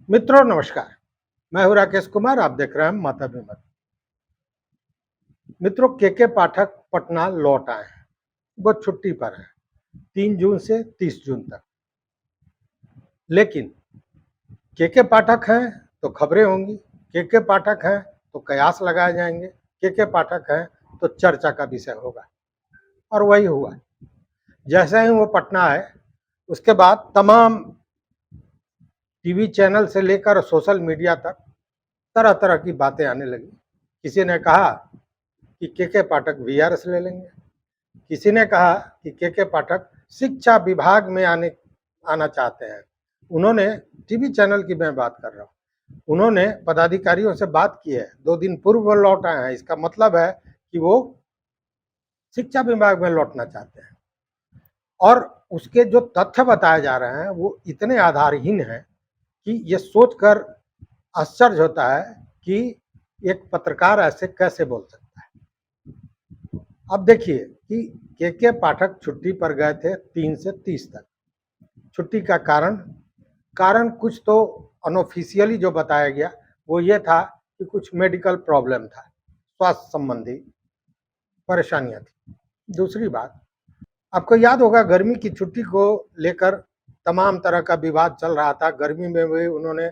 मित्रों नमस्कार। मैं हूं राकेश कुमार। आप देख रहे हैं माता विमत। मित्रों, के पाठक पटना लौट आए हैं। वो छुट्टी पर है 3 जून से 30 जून तक। लेकिन के पाठक हैं तो खबरें होंगी, के पाठक हैं तो कयास लगाए जाएंगे, के पाठक हैं तो चर्चा का विषय होगा। और वही हुआ। जैसे ही वो पटना आए उसके बाद तमाम टीवी चैनल से लेकर सोशल मीडिया तक तरह तरह की बातें आने लगी। किसी ने कहा कि के पाठक वीआरएस ले लेंगे, किसी ने कहा कि के पाठक शिक्षा विभाग में आना चाहते हैं। उन्होंने टीवी चैनल की मैं बात कर रहा हूँ, उन्होंने पदाधिकारियों से बात की है। 2 दिन पूर्व वो लौट आए हैं। इसका मतलब है कि वो शिक्षा विभाग में लौटना चाहते हैं। और उसके जो तथ्य बताए जा रहे हैं वो इतने आधारहीन हैं कि ये सोचकर आश्चर्य होता है कि एक पत्रकार ऐसे कैसे बोल सकता है। अब देखिए कि के पाठक छुट्टी पर गए थे 3 से 30 तक। छुट्टी का कारण कुछ तो अनऑफिशियली जो बताया गया वो ये था कि कुछ मेडिकल प्रॉब्लम था, स्वास्थ्य संबंधी परेशानियां थी। दूसरी बात, आपको याद होगा गर्मी की छुट्टी को लेकर तमाम तरह का विवाद चल रहा था। गर्मी में भी उन्होंने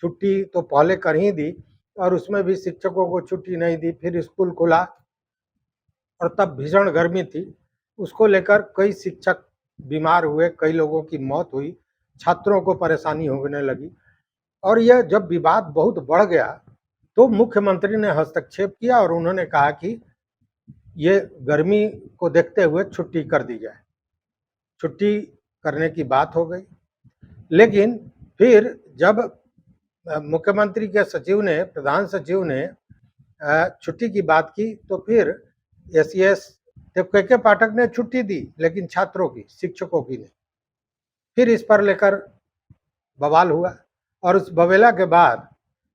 छुट्टी तो पहले कर ही दी और उसमें भी शिक्षकों को छुट्टी नहीं दी। फिर स्कूल खुला और तब भीषण गर्मी थी। उसको लेकर कई शिक्षक बीमार हुए, कई लोगों की मौत हुई, छात्रों को परेशानी होने लगी। और यह जब विवाद बहुत बढ़ गया तो मुख्यमंत्री ने हस्तक्षेप किया और उन्होंने कहा कि ये गर्मी को देखते हुए छुट्टी कर दी जाए। छुट्टी करने की बात हो गई। लेकिन फिर जब मुख्यमंत्री के सचिव ने, प्रधान सचिव ने छुट्टी की बात की तो फिर एसीएस के पाठक ने छुट्टी दी, लेकिन छात्रों की, शिक्षकों की नहीं। फिर इस पर लेकर बवाल हुआ और उस बवेला के बाद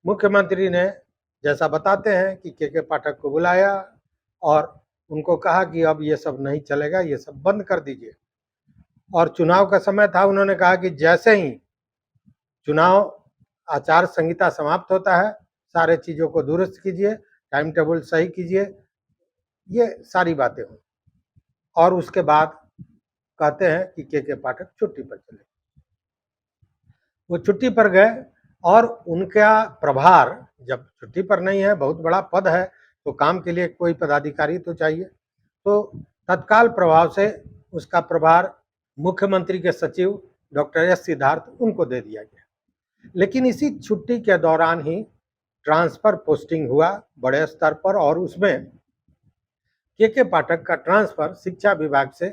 मुख्यमंत्री ने, जैसा बताते हैं, कि के पाठक को बुलाया और उनको कहा कि अब ये सब नहीं चलेगा, ये सब बंद कर दीजिए। और चुनाव का समय था, उन्होंने कहा कि जैसे ही चुनाव आचार संहिता समाप्त होता है सारे चीजों को दुरुस्त कीजिए, टाइम टेबल सही कीजिए, ये सारी बातें हुई। और उसके बाद कहते हैं कि के पाठक छुट्टी पर चले। वो छुट्टी पर गए और उनका प्रभार, जब छुट्टी पर नहीं है, बहुत बड़ा पद है तो काम के लिए कोई पदाधिकारी तो चाहिए, तो तत्काल प्रभाव से उसका प्रभार मुख्यमंत्री के सचिव डॉक्टर एस सिद्धार्थ उनको दे दिया गया। लेकिन इसी छुट्टी के दौरान ही ट्रांसफर पोस्टिंग हुआ बड़े स्तर पर और उसमें के पाठक का ट्रांसफर शिक्षा विभाग से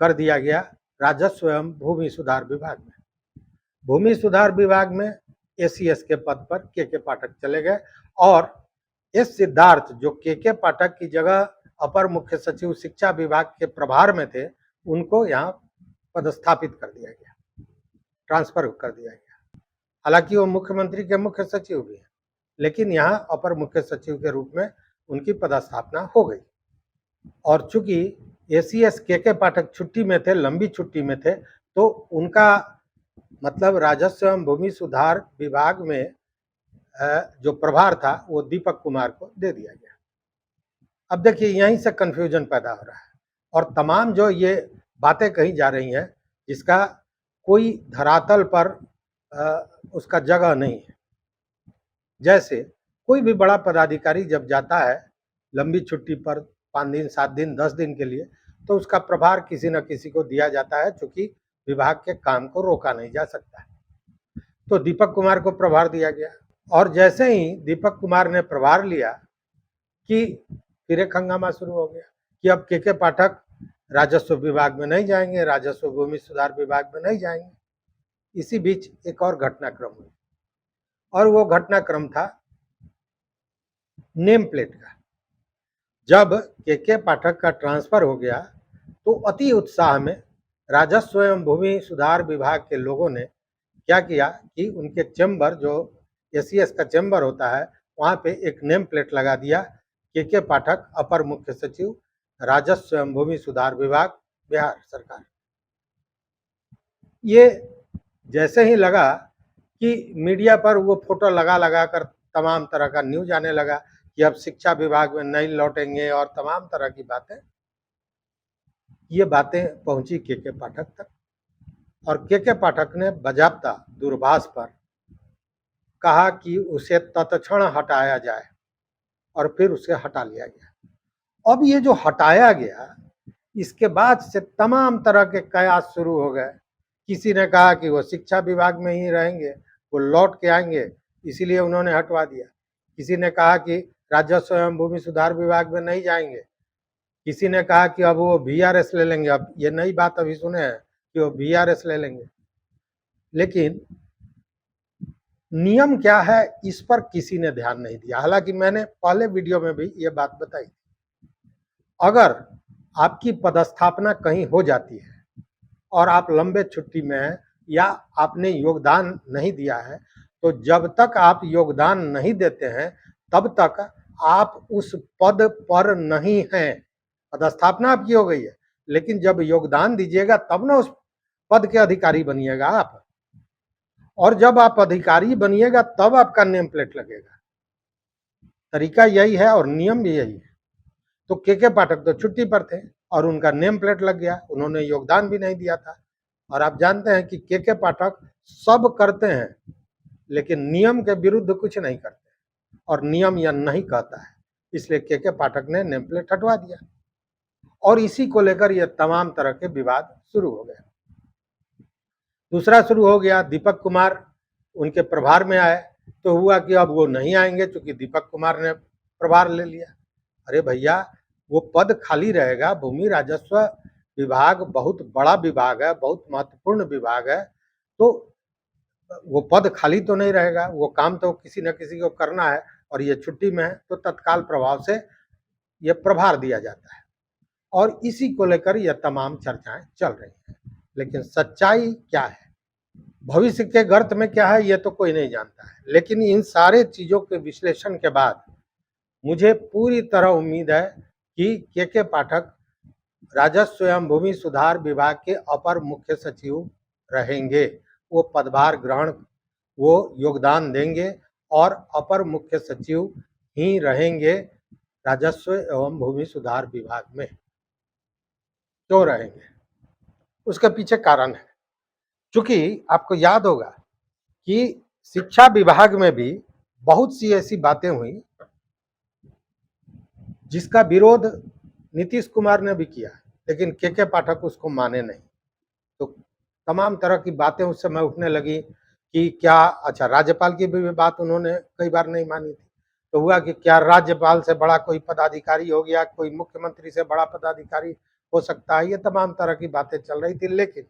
कर दिया गया राजस्व एवं भूमि सुधार विभाग में। भूमि सुधार विभाग में एसीएस के पद पर के पाठक चले गए और एस सिद्धार्थ, जो के पाठक की जगह अपर मुख्य सचिव शिक्षा विभाग के प्रभार में थे, उनको यहाँ पदस्थापित कर दिया गया, ट्रांसफर कर दिया गया। हालांकि वो मुख्यमंत्री के मुख्य सचिव भी हैं, लेकिन यहाँ अपर मुख्य सचिव के रूप में उनकी पदस्थापना हो गई। और चूंकि एसीएस के पाठक छुट्टी में थे, लंबी छुट्टी में थे, तो उनका मतलब राजस्व एवं भूमि सुधार विभाग में जो प्रभार था वो दीपक कुमार को दे दिया गया। अब देखिए यहीं से कंफ्यूजन पैदा हो रहा है और तमाम जो ये बातें कही जा रही हैं जिसका कोई धरातल पर उसका जगह नहीं है। जैसे कोई भी बड़ा पदाधिकारी जब जाता है लंबी छुट्टी पर 5 दिन, 7 दिन, 10 दिन के लिए, तो उसका प्रभार किसी न किसी को दिया जाता है, चूंकि विभाग के काम को रोका नहीं जा सकता है। तो दीपक कुमार को प्रभार दिया गया और जैसे ही दीपक कुमार ने प्रभार लिया कि फिर एक हंगामा शुरू हो गया कि अब के पाठक राजस्व विभाग में नहीं जाएंगे, राजस्व भूमि सुधार विभाग में नहीं जाएंगे। इसी बीच एक और घटनाक्रम हुई और वो घटनाक्रम था नेम प्लेट का। जब के पाठक का ट्रांसफर हो गया तो अति उत्साह में राजस्व एवं भूमि सुधार विभाग के लोगों ने क्या किया कि उनके चैम्बर, जो एसीएस का चैम्बर होता है, वहां पे एक नेम प्लेट लगा दिया, के पाठक अपर मुख्य सचिव राजस्व एवं भूमि सुधार विभाग, बिहार सरकार। ये जैसे ही लगा कि मीडिया पर वो फोटो लगा लगा कर तमाम तरह का न्यूज आने लगा कि अब शिक्षा विभाग में नहीं लौटेंगे और तमाम तरह की बातें, ये बातें पहुंची के पाठक तक और के पाठक ने बजाबता दूरभाष पर कहा कि उसे तत्क्षण हटाया जाए और फिर उसे हटा लिया गया। अब ये जो हटाया गया, इसके बाद से तमाम तरह के कयास शुरू हो गए। किसी ने कहा कि वो शिक्षा विभाग में ही रहेंगे, वो लौट के आएंगे, इसीलिए उन्होंने हटवा दिया। किसी ने कहा कि राजस्व एवं भूमि सुधार विभाग में नहीं जाएंगे। किसी ने कहा कि अब वो VRS ले लेंगे। अब ये नई बात अभी सुने हैं कि वो VRS ले लेंगे। लेकिन नियम क्या है, इस पर किसी ने ध्यान नहीं दिया। हालांकि मैंने पहले वीडियो में भी ये बात बताई, अगर आपकी पदस्थापना कहीं हो जाती है और आप लंबे छुट्टी में हैं या आपने योगदान नहीं दिया है, तो जब तक आप योगदान नहीं देते हैं तब तक आप उस पद पर नहीं हैं। पदस्थापना आपकी हो गई है, लेकिन जब योगदान दीजिएगा तब ना उस पद के अधिकारी बनिएगा आप, और जब आप अधिकारी बनिएगा तब आपका नेम प्लेट लगेगा। तरीका यही है और नियम भी यही है। तो के पाठक तो छुट्टी पर थे और उनका नेम प्लेट लग गया, उन्होंने योगदान भी नहीं दिया था। और आप जानते हैं कि के पाठक सब करते हैं लेकिन नियम के विरुद्ध कुछ नहीं करते, और नियम यह नहीं कहता है, इसलिए के पाठक ने नेम प्लेट हटवा दिया और इसी को लेकर यह तमाम तरह के विवाद शुरू हो गए। दूसरा शुरू हो गया, दीपक कुमार उनके प्रभार में आए तो हुआ कि अब वो नहीं आएंगे क्योंकि दीपक कुमार ने प्रभार ले लिया। अरे भैया, वो पद खाली रहेगा। भूमि राजस्व विभाग बहुत बड़ा विभाग है, बहुत महत्वपूर्ण विभाग है, तो वो पद खाली तो नहीं रहेगा। वो काम तो किसी न किसी को करना है और ये छुट्टी में है तो तत्काल प्रभाव से ये प्रभार दिया जाता है और इसी को लेकर यह तमाम चर्चाएं चल रही हैं। लेकिन सच्चाई क्या है, भविष्य के गर्त में क्या है, ये तो कोई नहीं जानता है। लेकिन इन सारे चीजों के विश्लेषण के बाद मुझे पूरी तरह उम्मीद है कि के पाठक राजस्व एवं भूमि सुधार विभाग के अपर मुख्य सचिव रहेंगे। वो पदभार ग्रहण, वो योगदान देंगे और अपर मुख्य सचिव ही रहेंगे राजस्व एवं भूमि सुधार विभाग में। क्यों रहेंगे, उसके पीछे कारण है। क्योंकि आपको याद होगा कि शिक्षा विभाग में भी बहुत सी ऐसी बातें हुई जिसका विरोध नीतीश कुमार ने भी किया, लेकिन के पाठक उसको माने नहीं। तो तमाम तरह की बातें उस समय उठने लगी कि क्या, अच्छा, राज्यपाल की भी बात उन्होंने कई बार नहीं मानी थी, तो हुआ कि क्या राज्यपाल से बड़ा कोई पदाधिकारी हो गया, कोई मुख्यमंत्री से बड़ा पदाधिकारी हो सकता है। ये तमाम तरह की बातें चल रही थी, लेकिन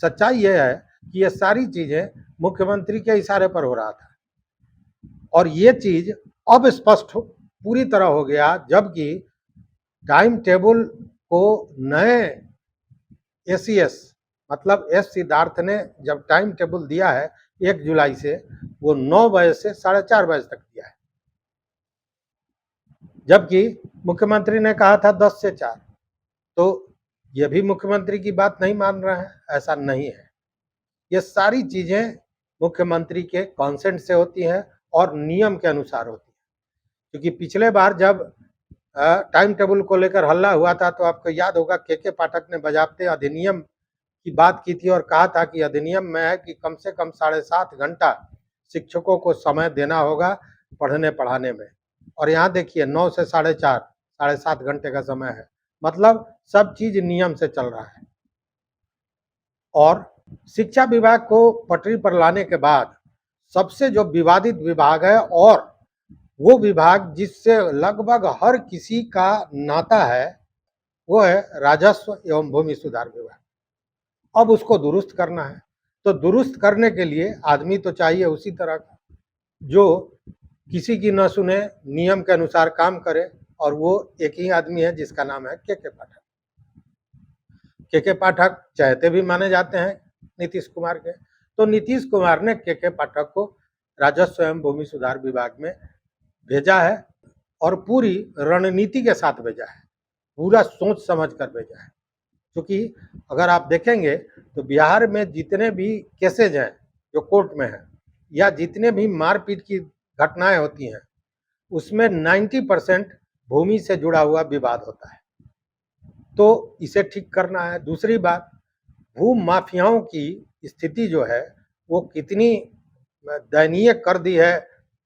सच्चाई यह है कि ये सारी चीजें मुख्यमंत्री के इशारे पर हो रहा था और ये चीज अब स्पष्ट पूरी तरह हो गया जबकि टाइम टेबल को नए ACS मतलब एस सिद्धार्थ ने जब टाइम टेबल दिया है 1 जुलाई से, वो 9 बजे से 4:30 बजे तक दिया है, जबकि मुख्यमंत्री ने कहा था 10 से 4। तो ये भी मुख्यमंत्री की बात नहीं मान रहे हैं, ऐसा नहीं है। ये सारी चीजें मुख्यमंत्री के कॉन्सेंट से होती हैं और नियम के अनुसार होती है। क्योंकि पिछले बार जब टाइम टेबल को लेकर हल्ला हुआ था तो आपको याद होगा के पाठक ने बजाबते अधिनियम की बात की थी और कहा था कि अधिनियम में है कि कम से कम 7.5 घंटा शिक्षकों को समय देना होगा पढ़ने पढ़ाने में, और यहाँ देखिए 9 से 4:30, 7.5 घंटे का समय है। मतलब सब चीज नियम से चल रहा है। और शिक्षा विभाग को पटरी पर लाने के बाद सबसे जो विवादित विभाग है और वो विभाग जिससे लगभग हर किसी का नाता है, वो है राजस्व एवं भूमि सुधार विभाग। अब उसको दुरुस्त करना है, तो दुरुस्त करने के लिए आदमी तो चाहिए उसी तरह का जो किसी की न सुने, नियम के अनुसार काम करे, और वो एक ही आदमी है जिसका नाम है के पाठक। के पाठक चाहते भी माने जाते हैं नीतीश कुमार के, तो नीतीश कुमार ने के पाठक को राजस्व एवं भूमि सुधार विभाग में भेजा है और पूरी रणनीति के साथ भेजा है, पूरा सोच समझ कर भेजा है। क्योंकि अगर आप देखेंगे तो बिहार में जितने भी केसेज हैं जो कोर्ट में है, या जितने भी मारपीट की घटनाएं होती हैं उसमें 90% भूमि से जुड़ा हुआ विवाद होता है। तो इसे ठीक करना है। दूसरी बात, भू माफियाओं की स्थिति जो है वो कितनी दयनीय कर दी है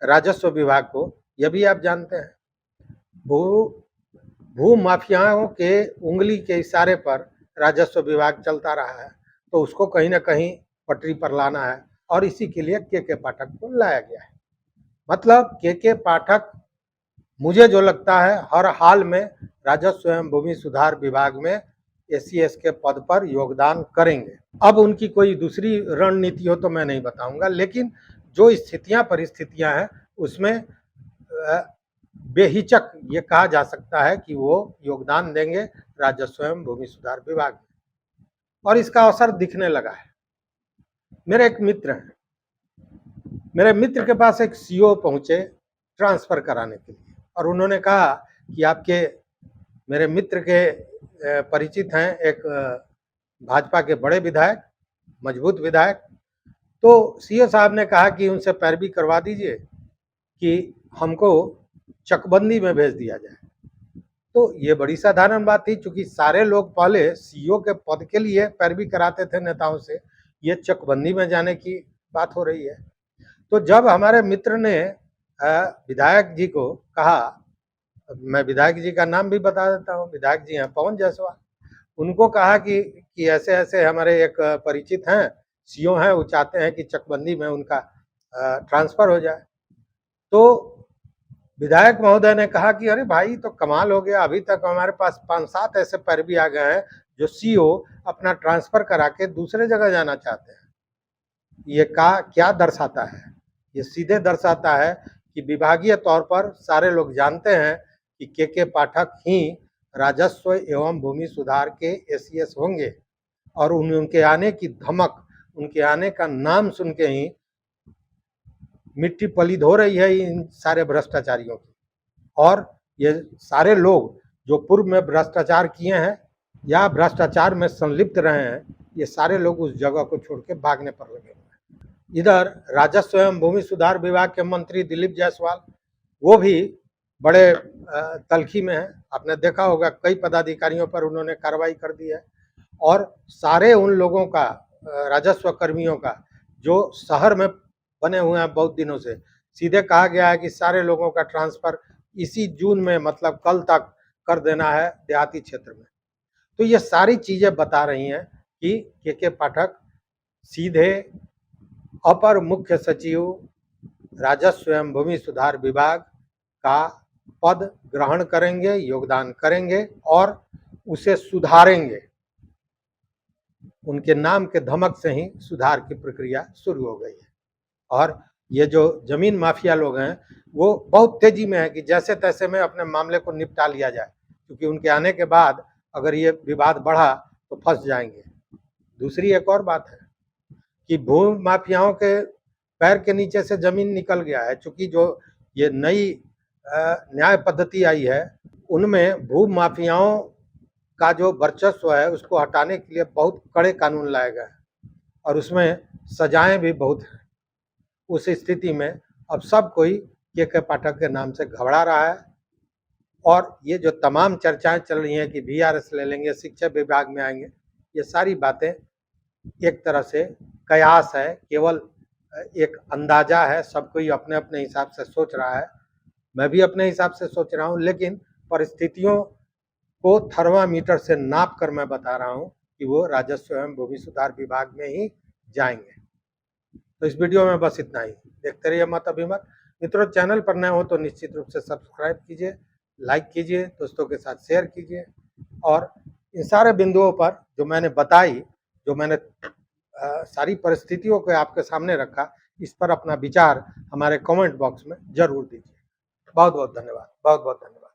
राजस्व विभाग को, यह भी आप जानते हैं। भू भू माफियाओं के उंगली के इशारे पर राजस्व विभाग चलता रहा है, तो उसको कहीं ना कहीं पटरी पर लाना है, और इसी के लिए के पाठक को लाया गया है। मतलब के पाठक, मुझे जो लगता है, हर हाल में राजस्व एवं भूमि सुधार विभाग में एसीएस के पद पर योगदान करेंगे। अब उनकी कोई दूसरी रणनीति हो तो मैं नहीं बताऊंगा, लेकिन जो स्थितियां परिस्थितियां हैं उसमें बेहिचक ये कहा जा सकता है कि वो योगदान देंगे राजस्व एवं भूमि सुधार विभाग में, और इसका असर दिखने लगा है। मेरे एक मित्र हैं, मेरे मित्र के पास एक सीओ पहुंचे ट्रांसफर कराने के लिए, और उन्होंने कहा कि आपके, मेरे मित्र के परिचित हैं एक भाजपा के बड़े विधायक, मजबूत विधायक, तो सीओ साहब ने कहा कि उनसे पैरवी करवा दीजिए कि हमको चकबंदी में भेज दिया जाए। तो ये बड़ी साधारण बात थी, क्योंकि सारे लोग पहले सीओ के पद के लिए पैरवी कराते थे नेताओं से, ये चकबंदी में जाने की बात हो रही है। तो जब हमारे मित्र ने विधायक जी को कहा, मैं विधायक जी का नाम भी बता देता हूँ, विधायक जी हैं पवन जायसवाल, उनको कहा कि ऐसे ऐसे हमारे एक परिचित हैं, सीओ हैं, वो चाहते हैं कि चकबंदी में उनका ट्रांसफर हो जाए। तो विधायक महोदय ने कहा कि अरे भाई, तो कमाल हो गया, अभी तक हमारे पास 5-7 ऐसे पैरवी आ गए हैं जो सीओ अपना ट्रांसफर करा के दूसरे जगह जाना चाहते हैं। ये क्या दर्शाता है? ये सीधे दर्शाता है कि विभागीय तौर पर सारे लोग जानते हैं कि के पाठक ही राजस्व एवं भूमि सुधार के एसीएस होंगे, और उनके आने की धमक, उनके आने का नाम सुन के ही मिट्टी पलीद हो रही है इन सारे भ्रष्टाचारियों की। और ये सारे लोग जो पूर्व में भ्रष्टाचार किए हैं या भ्रष्टाचार में संलिप्त रहे हैं, ये सारे लोग उस जगह को छोड़ के भागने पर लगे हुए हैं। इधर राजस्व एवं भूमि सुधार विभाग के मंत्री दिलीप जायसवाल, वो भी बड़े तलखी में है। आपने देखा होगा कई पदाधिकारियों पर उन्होंने कार्रवाई कर दी है, और सारे उन लोगों का, राजस्व कर्मियों का जो शहर में बने हुए हैं बहुत दिनों से, सीधे कहा गया है कि सारे लोगों का ट्रांसफर इसी जून में, मतलब कल तक कर देना है देहाती क्षेत्र में। तो ये सारी चीजें बता रही हैं कि के पाठक सीधे अपर मुख्य सचिव राजस्व एवं भूमि सुधार विभाग का पद ग्रहण करेंगे, योगदान करेंगे और उसे सुधारेंगे। उनके नाम के धमक से ही सुधार की प्रक्रिया शुरू हो गई है। और ये जो जमीन माफिया लोग हैं वो बहुत तेजी में है कि जैसे तैसे में अपने मामले को निपटा लिया जाए, क्योंकि उनके आने के बाद अगर ये विवाद बढ़ा तो फंस जाएंगे। दूसरी एक और बात है कि भू माफियाओं के पैर के नीचे से जमीन निकल गया है, क्योंकि जो ये नई न्याय पद्धति आई है उनमें भू माफियाओं का जो वर्चस्व है उसको हटाने के लिए बहुत कड़े कानून लाए गए हैं, और उसमें सजाएं भी बहुत हैं। उस स्थिति में अब सब कोई के पाठक के नाम से घबरा रहा है, और ये जो तमाम चर्चाएं चल रही हैं कि वीआरएस ले लेंगे, शिक्षा विभाग में आएंगे, ये सारी बातें एक तरह से कयास है, केवल एक अंदाजा है। सब कोई अपने अपने हिसाब से सोच रहा है, मैं भी अपने हिसाब से सोच रहा हूँ, लेकिन परिस्थितियों को थर्मामीटर से नाप कर मैं बता रहा हूँ कि वो राजस्व एवं भूमि सुधार विभाग में ही जाएंगे। तो इस वीडियो में बस इतना ही। देखते रहिए मत अभिमत। मित्रों, चैनल पर नए हो तो निश्चित रूप से सब्सक्राइब कीजिए, लाइक कीजिए, दोस्तों के साथ शेयर कीजिए, और इन सारे बिंदुओं पर जो मैंने बताई, जो मैंने सारी परिस्थितियों को आपके सामने रखा, इस पर अपना विचार हमारे कमेंट बॉक्स में जरूर दीजिए। बहुत बहुत धन्यवाद, बहुत बहुत धन्यवाद।